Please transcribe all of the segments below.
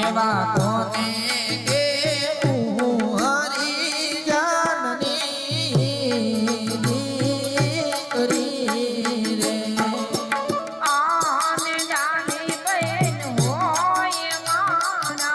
એવા કોને કેવું હરી જાનની દીકરી રે આને જાની બેન હોય મારા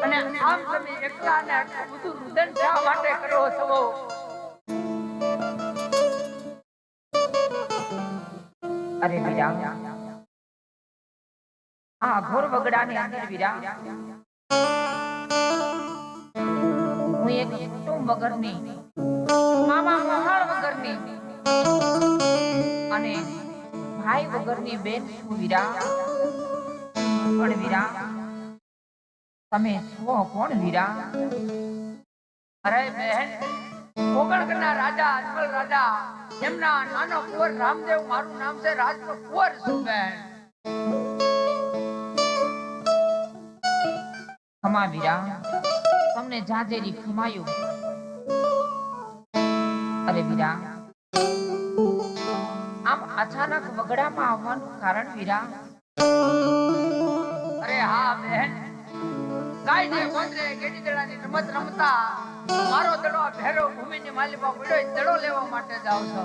અને આમ તમે એકલા ને આટલું બધું રુદન શા માટે કરો છો? અરે વીરા, આ ઘોર વગડાની અંદર વીરા હું એક કુટુંબ વગરની, મામા મહાળ વગરની અને ભાઈ વગરની બેન છું વીરા. પણ વીરા તમે છો કોણ વીરા? અરે બહેન, કોકણના રાજા અજમલ રાજા એમના નાનો કુંવર રામદેવ, મારું નામ છે રાજનો કુંવર છું બહેન. ખમા વીરા, તમને જાજેરી ખમાયું. અરે વીરા, આમ અચાનક વગડામાં આવવાનું કારણ વીરા? અરે હા બહેન, ગાયને ગોંદરે ગેડી દડાની રમત રમતા મારો દડો ભેરો ભૂમિની માલિકા પડ્યો દડો લેવા માટે જાવ છો.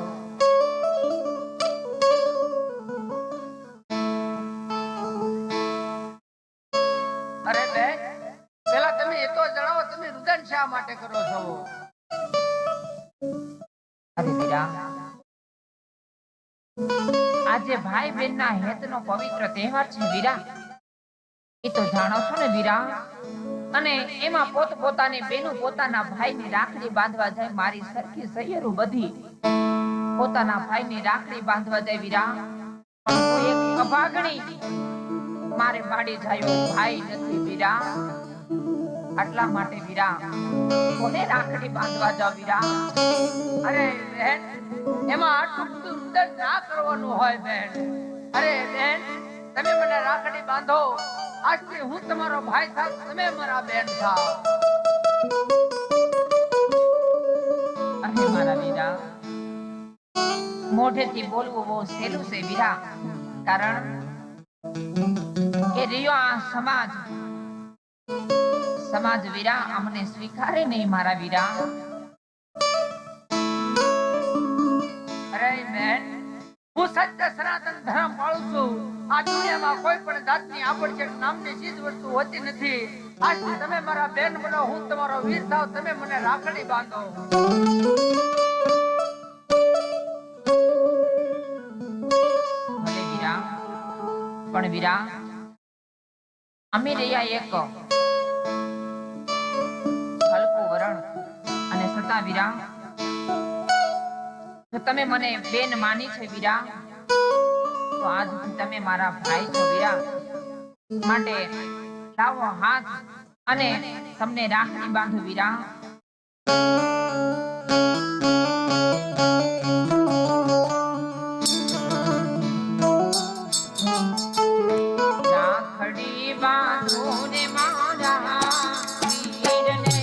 અરે બેન, પેલા તમે એ તો જણાવો, તમે રુદન શા માટે કરો છો? અરે વીરા, આજે ભાઈ બહેન ના હેતનો પવિત્ર તહેવાર છે વીરા. એ તો જાણો છો ને વીરા. અને એમાં પોતપોતાની બેનો પોતાના ભાઈની રાખડી બાંધવા જાય. મારી સરખી સૈયરું બધી પોતાના ભાઈની રાખડી બાંધવા જાય વીરા. પણ કોઈ એક અભાગણી મારે પાડી જાયો ભાઈ નથી વીરા. આટલા માટે વીરા કોને રાખડી બાંધવા જાવ વીરા? અરે બહેન, એમાં આટલું બધું રુદન ના કરવાનું હોય બહેન. અરે બહેન, તમે મને રાખડી બાંધો. આજથી હું તમારો ભાઈ થાવ, તમે મારા બેન થાવ. અરે મારા વીરા, મોઢેથી બોલવું બહુ સહેલું છે વીરા. કારણ કે રહ્યો આ સમાજ વીરા અમને સ્વીકારે નહીં મારા વીરા. અરે બેન, હું સત્ય સનાતન ધર્મ પાળું છું. આ દુનિયામાં કોઈ પણ જાતની આબડછેડ નામની ચીજ વસ્તુ હોતી નથી. આજથી તમે મારા બેન બનો, હું તમારો વીર થાવ, તમે મને રાખડી બાંધો. ભલે વીરા, પણ વીરા અમે રહ્યા એક હલકું વરણ અને છતાં વીરા જો તમે મને બેન માની છે વીરા, તો આજથી તમે મારા ભાઈ છો વીરા. માટે લાવો હાથ અને તમને રાખડી બાંધો વીરા. રાખડી બાંધો ને મારા વીરને.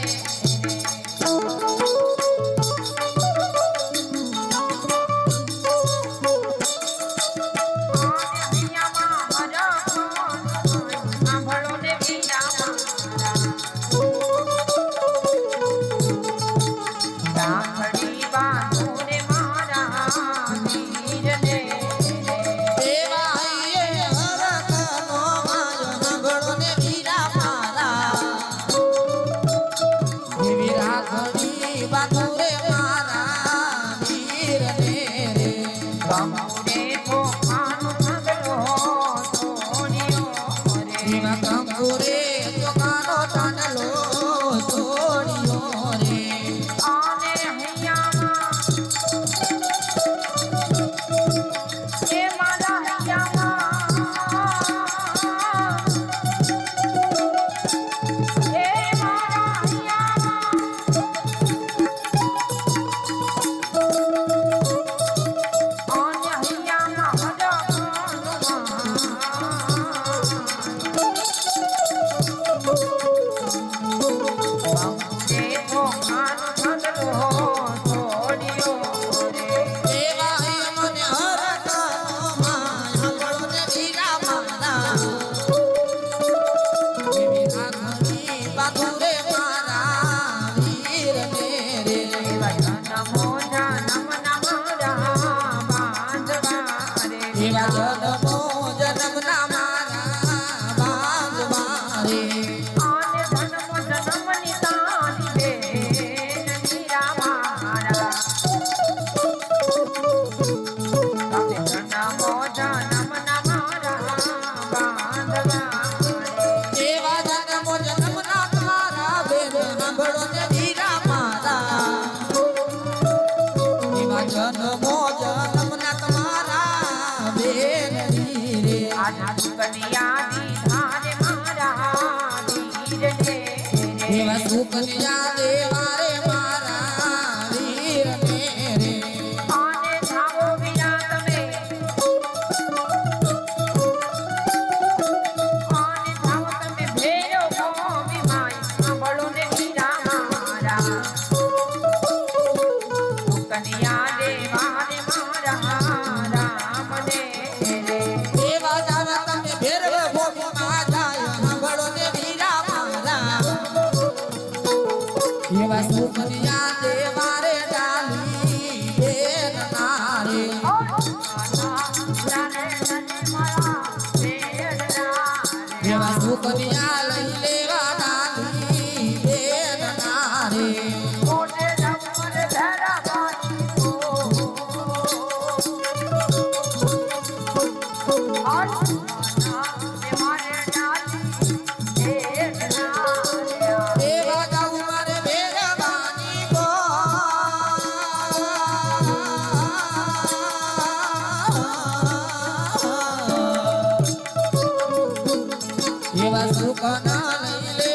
કન્યા દેવા રે મારા રામ રે એવા સુખની આ લઈ લેવાના ની બેન ના રે એવા જાઉં મારે મહેરબાની એવા સુખ ના લઈ લે